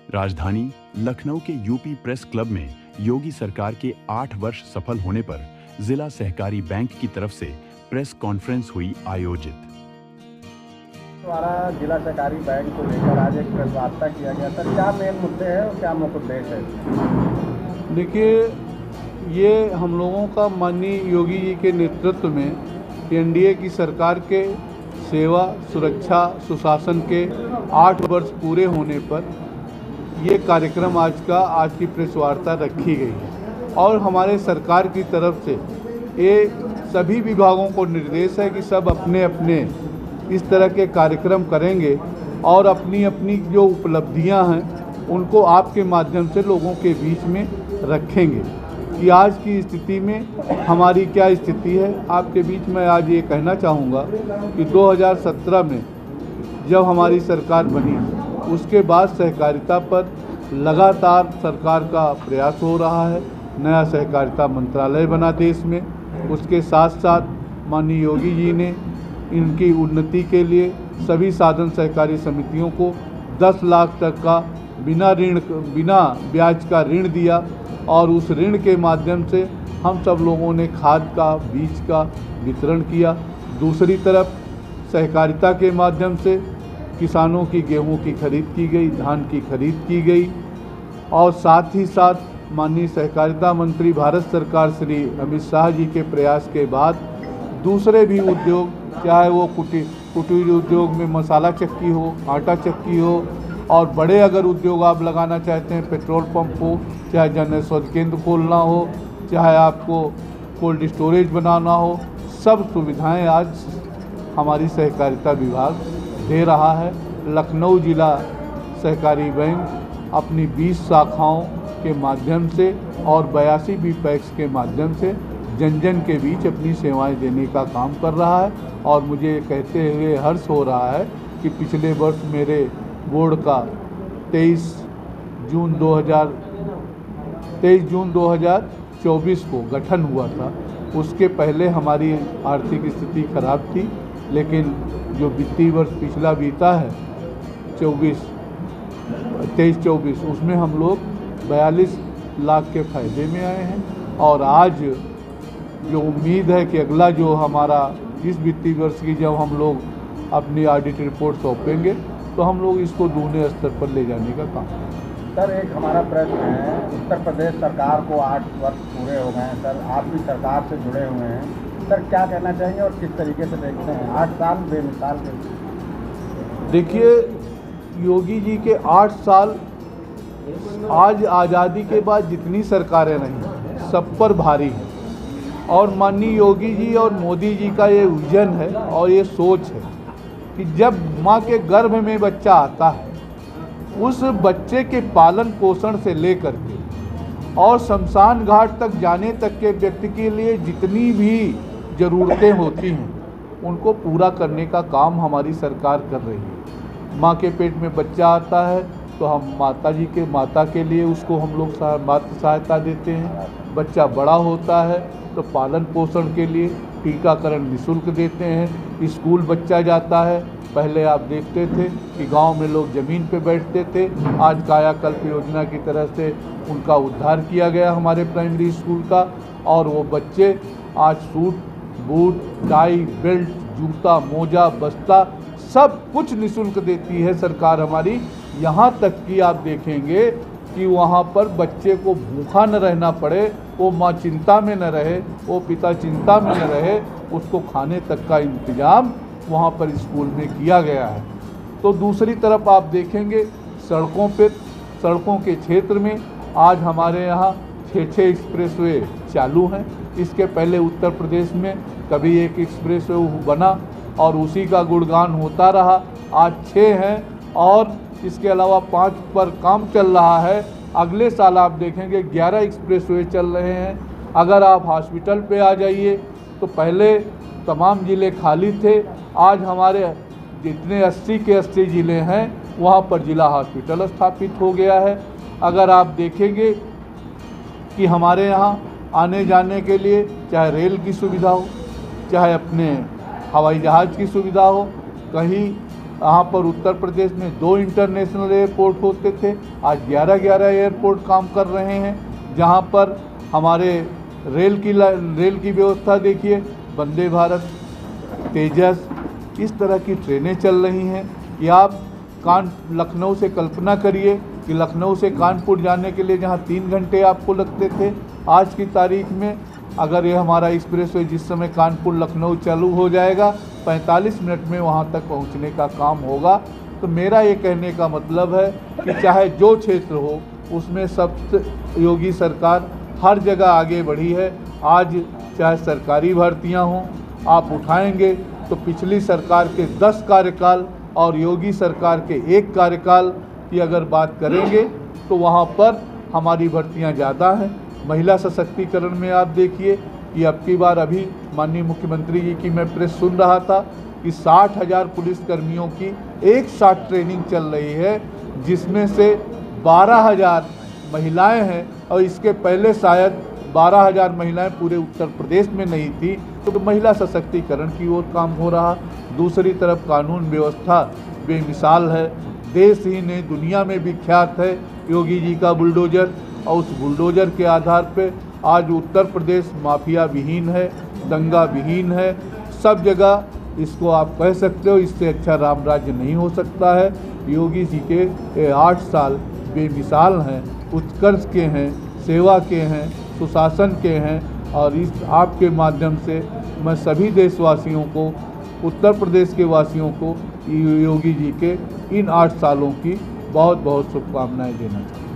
राजधानी लखनऊ के UP press club में योगी सरकार के 8 वर्ष सफल होने पर जिला सहकारी बैंक की तरफ से प्रेस कॉन्फ्रेंस हुई आयोजित। द्वारा जिला सहकारी बैंक को लेकर आज एक प्रेस वार्ता किया गया था। क्या मेन मुद्दे हैं और क्या मुख्य उद्देश्य है? देखिए, ये हम लोगों का माननीय योगी जी के नेतृत्व में एनडीए की सरकार के सेवा, सुरक्षा, सुशासन के 8 वर्ष पूरे होने पर ये कार्यक्रम आज की प्रेस वार्ता रखी गई है। और हमारे सरकार की तरफ से ये सभी विभागों को निर्देश है कि सब अपने अपने इस तरह के कार्यक्रम करेंगे और अपनी अपनी जो उपलब्धियां हैं उनको आपके माध्यम से लोगों के बीच में रखेंगे कि आज की स्थिति में हमारी क्या स्थिति है। आपके बीच में आज ये कहना चाहूँगा कि 2017 में जब हमारी सरकार बनी उसके बाद सहकारिता पर लगातार सरकार का प्रयास हो रहा है। नया सहकारिता मंत्रालय बना देश में, उसके साथ साथ माननीय योगी जी ने इनकी उन्नति के लिए सभी साधन सहकारी समितियों को 10 लाख तक का बिना ब्याज का ऋण दिया और उस ऋण के माध्यम से हम सब लोगों ने खाद का, बीज का वितरण किया। दूसरी तरफ सहकारिता के माध्यम से किसानों की गेहूं की खरीद की गई, धान की खरीद की गई और साथ ही साथ माननीय सहकारिता मंत्री भारत सरकार श्री अमित शाह जी के प्रयास के बाद दूसरे भी उद्योग, चाहे वो कुटीर उद्योग में मसाला चक्की हो, आटा चक्की हो और बड़े अगर उद्योग आप लगाना चाहते हैं, पेट्रोल पंप हो, चाहे जन औषधि केंद्र खोलना हो, चाहे आपको कोल्ड स्टोरेज बनाना हो, सब सुविधाएं आज हमारी सहकारिता विभाग दे रहा है। लखनऊ जिला सहकारी बैंक अपनी 20 शाखाओं के माध्यम से और 82 बीपैक्स के माध्यम से जन जन के बीच अपनी सेवाएं देने का काम कर रहा है। और मुझे कहते हुए हर्ष हो रहा है कि पिछले वर्ष मेरे बोर्ड का 23 जून 2024 को गठन हुआ था। उसके पहले हमारी आर्थिक स्थिति खराब थी, लेकिन जो वित्तीय वर्ष पिछला बीता है 23-24 उसमें हम लोग 42 लाख के फायदे में आए हैं। और आज जो उम्मीद है कि अगला जो हमारा इस वित्तीय वर्ष की जब हम लोग अपनी ऑडिट रिपोर्ट सौंपेंगे तो हम लोग इसको दूसरे स्तर पर ले जाने का काम करेंगे। सर, एक हमारा प्रश्न है, उत्तर प्रदेश सरकार को 8 वर्ष पूरे हो गए हैं। सर, आप भी सरकार से जुड़े हुए हैं, सर क्या कहना चाहेंगे और किस तरीके से देखते हैं 8 साल बेमिसाल के? देखिए, योगी जी के 8 साल आज आज़ादी के बाद जितनी सरकारें रहीं सब पर भारी है। और माननीय योगी जी और मोदी जी का ये विजन है और ये सोच है कि जब माँ के गर्भ में बच्चा आता है उस बच्चे के पालन पोषण से लेकर के और शमशान घाट तक जाने तक के व्यक्ति के लिए जितनी भी ज़रूरतें होती हैं उनको पूरा करने का काम हमारी सरकार कर रही है। माँ के पेट में बच्चा आता है तो हम माता के लिए उसको हम लोग मातृ सहायता देते हैं। बच्चा बड़ा होता है तो पालन पोषण के लिए टीकाकरण निःशुल्क देते हैं। स्कूल बच्चा जाता है, पहले आप देखते थे कि गांव में लोग ज़मीन पे बैठते थे, आज कायाकल्प योजना की तरह से उनका उद्धार किया गया हमारे प्राइमरी स्कूल का। और वो बच्चे आज सूट, बूट, टाई, बेल्ट, जूता, मोजा, बस्ता सब कुछ निःशुल्क देती है सरकार हमारी। यहाँ तक कि आप देखेंगे कि वहाँ पर बच्चे को भूखा न रहना पड़े, वो माँ चिंता में न रहे, वो पिता चिंता में न रहे, उसको खाने तक का इंतजाम वहाँ पर स्कूल में किया गया है। तो दूसरी तरफ आप देखेंगे सड़कों के क्षेत्र में आज हमारे यहाँ 6 एक्सप्रेसवे चालू हैं। इसके पहले उत्तर प्रदेश में कभी एक एक्सप्रेसवे बना और उसी का गुणगान होता रहा। आज 6 हैं और इसके अलावा 5 पर काम चल रहा है। अगले साल आप देखेंगे 11 एक्सप्रेसवे चल रहे हैं। अगर आप हॉस्पिटल पे आ जाइए तो पहले तमाम ज़िले खाली थे, आज हमारे जितने 80 के 80 ज़िले हैं वहाँ पर ज़िला हॉस्पिटल स्थापित हो गया है। अगर आप देखेंगे कि हमारे यहाँ आने जाने के लिए चाहे रेल की सुविधा हो, चाहे अपने हवाई जहाज़ की सुविधा हो, कहीं यहाँ पर उत्तर प्रदेश में 2 इंटरनेशनल एयरपोर्ट होते थे, आज 11 एयरपोर्ट काम कर रहे हैं। जहाँ पर हमारे रेल की व्यवस्था देखिए, वंदे भारत, तेजस, इस तरह की ट्रेनें चल रही हैं। या आप लखनऊ से कल्पना करिए कि लखनऊ से कानपुर जाने के लिए जहाँ 3 घंटे आपको लगते थे, आज की तारीख में अगर ये हमारा एक्सप्रेसवे जिस समय कानपुर लखनऊ चालू हो जाएगा, 45 मिनट में वहाँ तक पहुँचने का काम होगा। तो मेरा ये कहने का मतलब है कि चाहे जो क्षेत्र हो, उसमें सब योगी सरकार हर जगह आगे बढ़ी है। आज चाहे सरकारी भर्तियाँ हों, आप उठाएंगे तो पिछली सरकार के 10 कार्यकाल और योगी सरकार के 1 कार्यकाल की अगर बात करेंगे तो वहाँ पर हमारी भर्तियाँ ज़्यादा हैं। महिला सशक्तिकरण में आप देखिए कि अब की बार अभी माननीय मुख्यमंत्री जी की मैं प्रेस सुन रहा था कि 60,000 पुलिसकर्मियों की एक साथ ट्रेनिंग चल रही है, जिसमें से 12,000 महिलाएं हैं और इसके पहले शायद 12,000 महिलाएं पूरे उत्तर प्रदेश में नहीं थी। तो महिला सशक्तिकरण की ओर काम हो रहा। दूसरी तरफ कानून व्यवस्था बेमिसाल है, देश ही नहीं दुनिया में विख्यात है योगी जी का बुलडोजर, और उस बुलडोजर के आधार पे आज उत्तर प्रदेश माफिया विहीन है, दंगा विहीन है। सब जगह इसको आप कह सकते हो, इससे अच्छा राम राज्य नहीं हो सकता है। योगी जी के 8 साल बेमिसाल हैं, उत्कर्ष के हैं, सेवा के हैं, सुशासन के हैं। और इस आपके माध्यम से मैं सभी देशवासियों को, उत्तर प्रदेश के वासियों को योगी जी के इन 8 सालों की बहुत बहुत शुभकामनाएं देना चाहता हूँ।